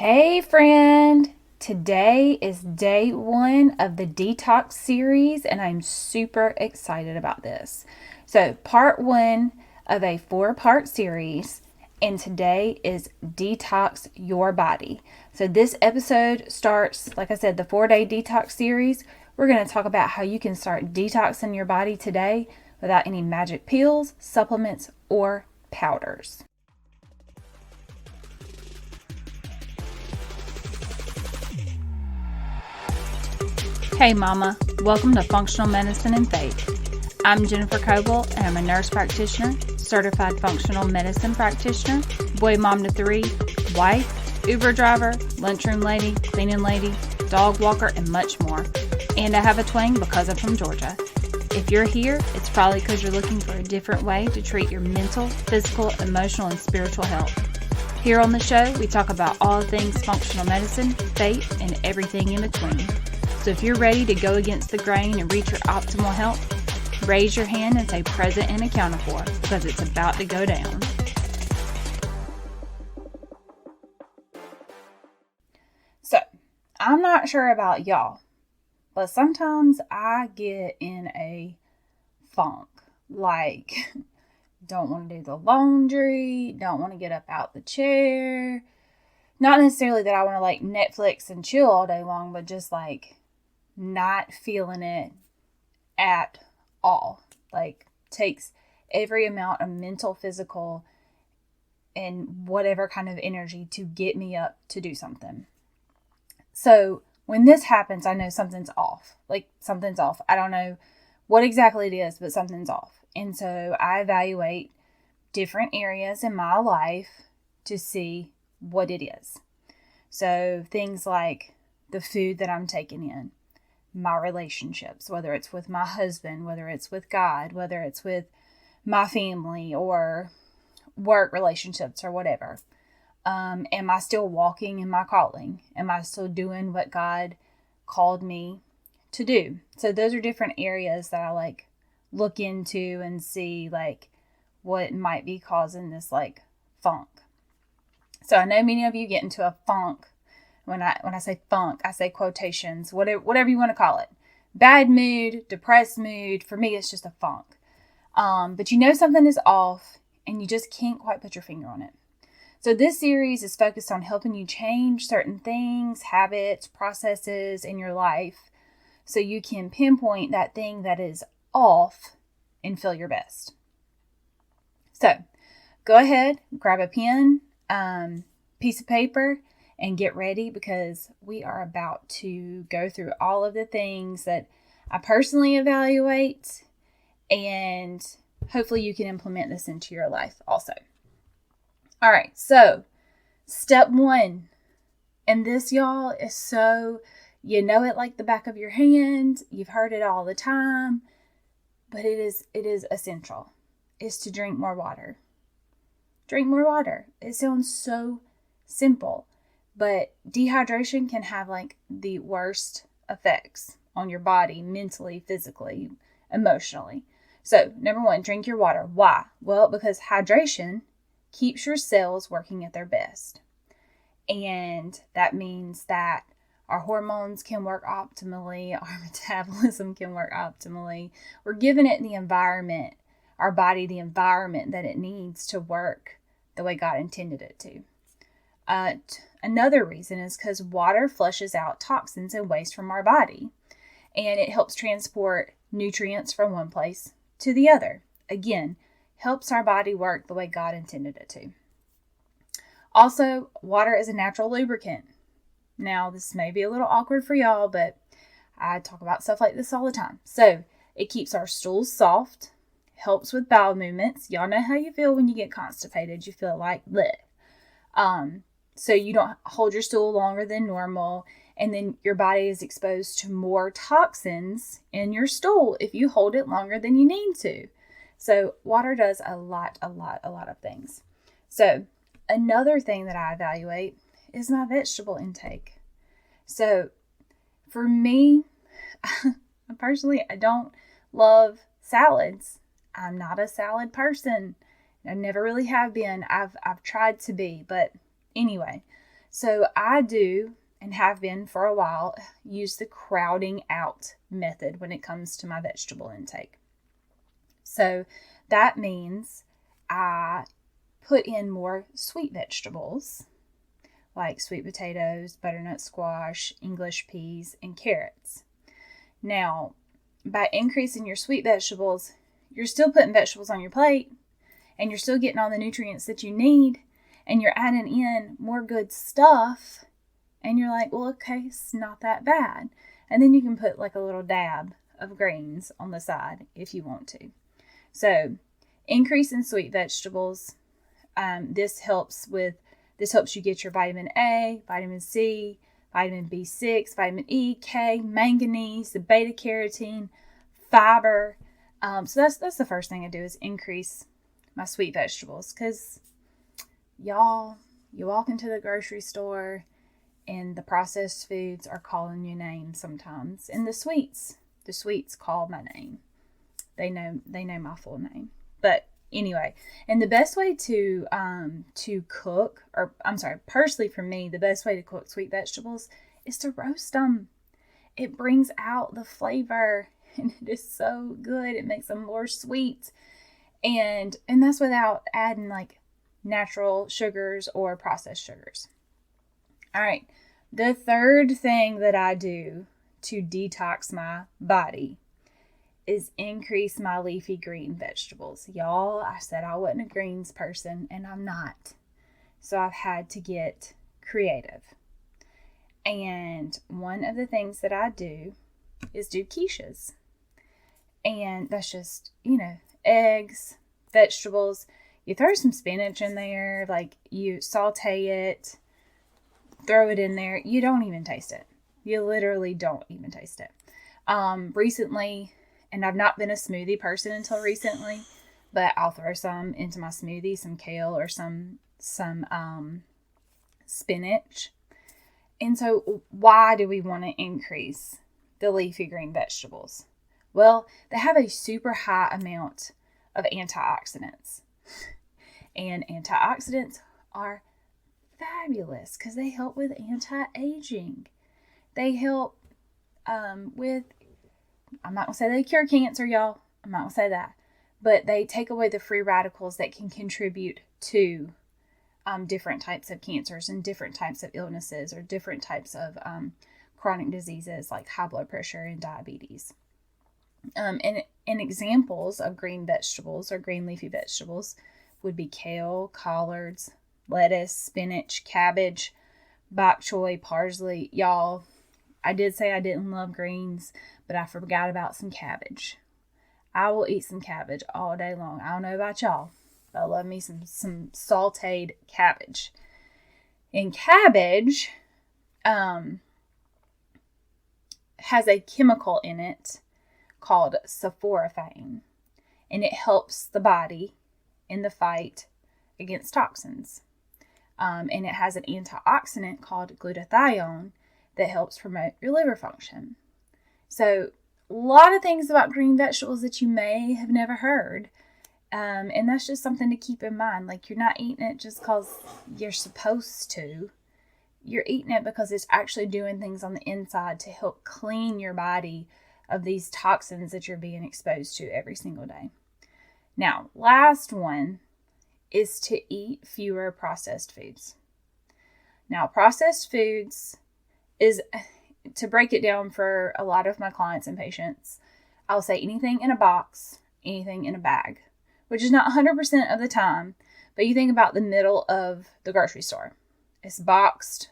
Hey friend! Today is day 1 of the Detox Series and I'm super excited about this. So part 1 of a 4-part series, and today is Detox Your Body. So this episode starts, like I said, the 4-day detox series. We're going to talk about how you can start detoxing your body today without any magic pills, supplements, or powders. Hey Mama, welcome to Functional Medicine and Faith. I'm Jennifer Coble and I'm a nurse practitioner, certified functional medicine practitioner, boy mom to 3, wife, Uber driver, lunchroom lady, cleaning lady, dog walker, and much more. And I have a twang because I'm from Georgia. If you're here, it's probably because you're looking for a different way to treat your mental, physical, emotional, and spiritual health. Here on the show, we talk about all things functional medicine, faith, and everything in between. So if you're ready to go against the grain and reach your optimal health, raise your hand and say present and accounted for, because it's about to go down. So, I'm not sure about y'all, but sometimes I get in a funk. Like, don't want to do the laundry, don't want to get up out the chair. Not necessarily that I want to like Netflix and chill all day long, but just like not feeling it at all. Like, takes every amount of mental, physical, and whatever kind of energy to get me up to do something. So when this happens, I know something's off. Like, something's off. I don't know what exactly it is, but something's off. And so I evaluate different areas in my life to see what it is. So things like the food that I'm taking in, my relationships, whether it's with my husband, whether it's with God, whether it's with my family or work relationships or whatever. Am I still walking in my calling? Am I still doing what God called me to do? So those are different areas that I like look into and see like what might be causing this like funk. So I know many of you get into a funk. When I say funk, I say quotations, whatever you want to call it. Bad mood, depressed mood. For me, it's just a funk. But you know something is off and you just can't quite put your finger on it. So this series is focused on helping you change certain things, habits, processes in your life so you can pinpoint that thing that is off and feel your best. So go ahead, grab a pen, piece of paper, and get ready because we are about to go through all of the things that I personally evaluate, and hopefully you can implement this into your life also. All right, so step 1, and this, y'all, is so, you know it like the back of your hand, you've heard it all the time, but it is essential, is to drink more water. Drink more water. It sounds so simple. But dehydration can have like the worst effects on your body, mentally, physically, emotionally. So, number 1, drink your water. Why? Well, because hydration keeps your cells working at their best. And that means that our hormones can work optimally, our metabolism can work optimally. We're giving it the environment, our body the environment that it needs to work the way God intended it to. Another reason is because water flushes out toxins and waste from our body, and it helps transport nutrients from one place to the other. Again, helps our body work the way God intended it to. Also, water is a natural lubricant. Now, this may be a little awkward for y'all, but I talk about stuff like this all the time. So, it keeps our stools soft, helps with bowel movements. Y'all know how you feel when you get constipated. You feel like bleh. So you don't hold your stool longer than normal, and then your body is exposed to more toxins in your stool if you hold it longer than you need to. So water does a lot of things. So another thing that I evaluate is my vegetable intake. So for me, personally, I don't love salads. I'm not a salad person. I never really have been. I've tried to be, but anyway, So I do, and have been for a while, use the crowding out method when it comes to my vegetable intake. So that means I put in more sweet vegetables like sweet potatoes, butternut squash, English peas, and carrots. Now, by increasing your sweet vegetables, you're still putting vegetables on your plate, and you're still getting all the nutrients that you need, and you're adding in more good stuff, and you're like, well, okay, it's not that bad. And then you can put like a little dab of greens on the side if you want to. So, increase in sweet vegetables. This helps you get your vitamin A, vitamin C, vitamin B6, vitamin E, K, manganese, the beta carotene, fiber. So that's the first thing I do is increase my sweet vegetables, because y'all, you walk into the grocery store and the processed foods are calling your name sometimes, and the sweets call my name. They know my full name. But anyway, and the best way to cook, personally for me, the best way to cook sweet vegetables is to roast them. It brings out the flavor, and it is so good. It makes them more sweet, and that's without adding like natural sugars or processed sugars. All right, the third thing that I do to detox my body is increase my leafy green vegetables. Y'all, I said I wasn't a greens person, and I'm not. So I've had to get creative. And one of the things that I do is do quiches. And that's just, eggs, vegetables. You throw some spinach in there, like you saute it, throw it in there. You don't even taste it. You literally don't even taste it. Recently, and I've not been a smoothie person until recently, but I'll throw some into my smoothie, some kale or some spinach. And so why do we want to increase the leafy green vegetables? Well, they have a super high amount of antioxidants. And antioxidants are fabulous because they help with anti-aging. They help with, I'm not going to say they cure cancer, y'all. I'm not going to say that. But they take away the free radicals that can contribute to different types of cancers and different types of illnesses or different types of chronic diseases like high blood pressure and diabetes. And examples of green vegetables or green leafy vegetables would be kale, collards, lettuce, spinach, cabbage, bok choy, parsley. Y'all, I did say I didn't love greens, but I forgot about some cabbage. I will eat some cabbage all day long. I don't know about y'all, but I love me some sauteed cabbage. And cabbage has a chemical in it called sulforaphane, and it helps the body in the fight against toxins. And it has an antioxidant called glutathione that helps promote your liver function. So a lot of things about green vegetables that you may have never heard. And that's just something to keep in mind. Like, you're not eating it just because you're supposed to. You're eating it because it's actually doing things on the inside to help clean your body of these toxins that you're being exposed to every single day. Now, last one is to eat fewer processed foods. Now, processed foods is, to break it down for a lot of my clients and patients, I'll say anything in a box, anything in a bag, which is not 100% of the time, but you think about the middle of the grocery store. It's boxed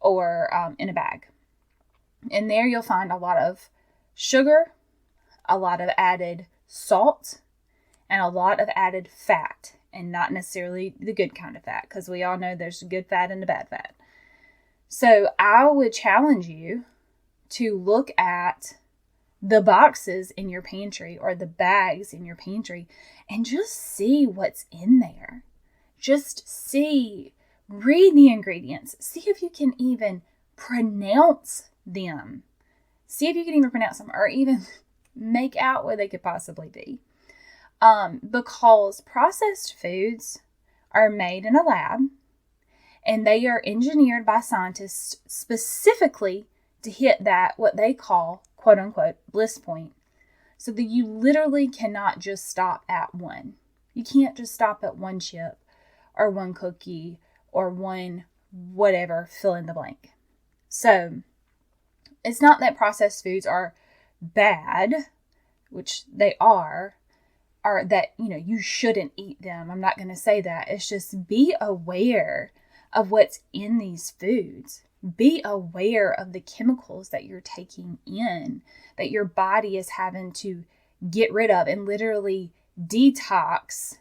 or in a bag. And there you'll find a lot of sugar, a lot of added salt, and a lot of added fat, and not necessarily the good kind of fat, because we all know there's a good fat and a bad fat. So I would challenge you to look at the boxes in your pantry or the bags in your pantry and just see what's in there. Just see, read the ingredients, see if you can even pronounce them. See if you can even pronounce them or even make out what they could possibly be. Because processed foods are made in a lab, And they are engineered by scientists specifically to hit that, what they call, quote unquote, bliss point. So that you literally cannot just stop at one. You can't just stop at one chip or one cookie or one whatever, fill in the blank. So it's not that processed foods are bad, which they are, or that, you shouldn't eat them. I'm not going to say that. It's just be aware of what's in these foods. Be aware of the chemicals that you're taking in, that your body is having to get rid of and literally detox.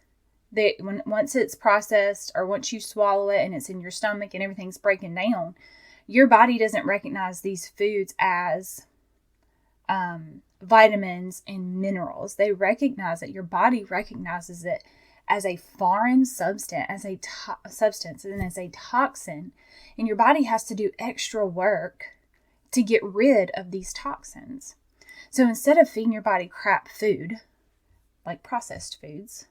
Once it's processed, or once you swallow it and it's in your stomach and everything's breaking down, your body doesn't recognize these foods as vitamins and minerals. They recognize it. Your body recognizes it as a foreign substance, as a substance, and as a toxin. And your body has to do extra work to get rid of these toxins. So instead of feeding your body crap food, like processed foods,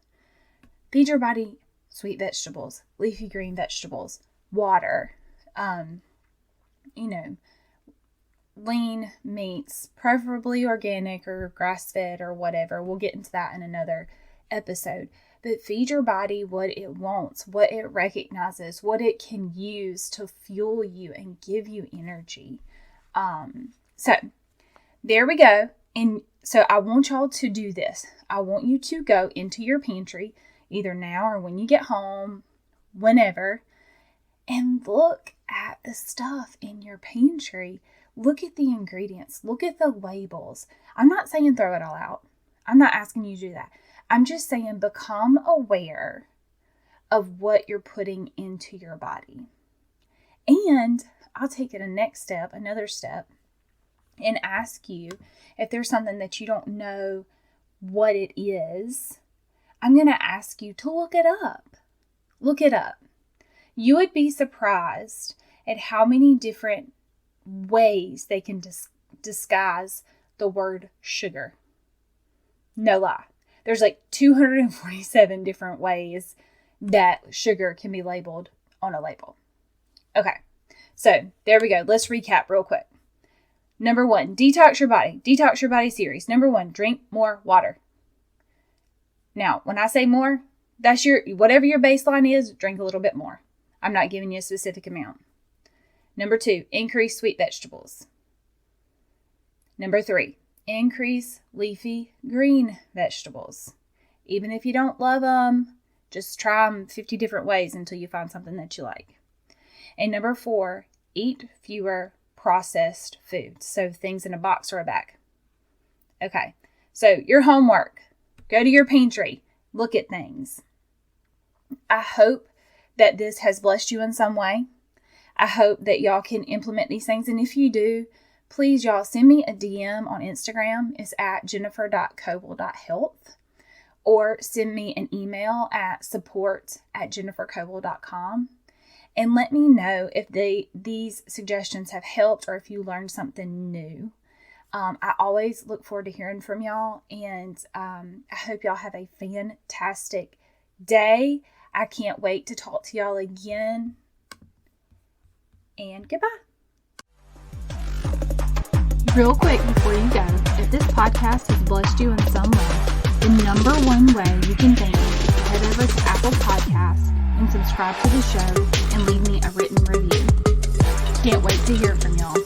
feed your body sweet vegetables, leafy green vegetables, water, lean meats, preferably organic or grass-fed or whatever. We'll get into that in another episode. But feed your body what it wants, what it recognizes, what it can use to fuel you and give you energy. So there we go. And so I want y'all to do this. I want you to go into your pantry, either now or when you get home, whenever, and look at the stuff in your pantry. Look at the ingredients. Look at the labels. I'm not saying throw it all out. I'm not asking you to do that. I'm just saying become aware of what you're putting into your body. And I'll take it another step, and ask you if there's something that you don't know what it is. I'm going to ask you to look it up. Look it up. You would be surprised at how many different ways they can disguise the word sugar. No lie. There's like 247 different ways that sugar can be labeled on a label. Okay, so there we go. Let's recap real quick. Number 1, detox your body. Detox your body series. Number 1, drink more water. Now, when I say more, that's whatever your baseline is, drink a little bit more. I'm not giving you a specific amount. Number 2, increase sweet vegetables. Number 3, increase leafy green vegetables. Even if you don't love them, just try them 50 different ways until you find something that you like. And number 4, eat fewer processed foods. So things in a box or a bag. Okay, so your homework. Go to your pantry. Look at things. I hope that this has blessed you in some way. I hope that y'all can implement these things. And if you do, please, y'all, send me a DM on Instagram. It's at jennifer.coble.health. Or send me an email at support@jennifercoble.com. And let me know if these suggestions have helped or if you learned something new. I always look forward to hearing from y'all. And I hope y'all have a fantastic day. I can't wait to talk to y'all again. And goodbye. Real quick before you go, if this podcast has blessed you in some way, the number one way you can thank me is to head over to Apple Podcasts and subscribe to the show and leave me a written review. Can't wait to hear from y'all.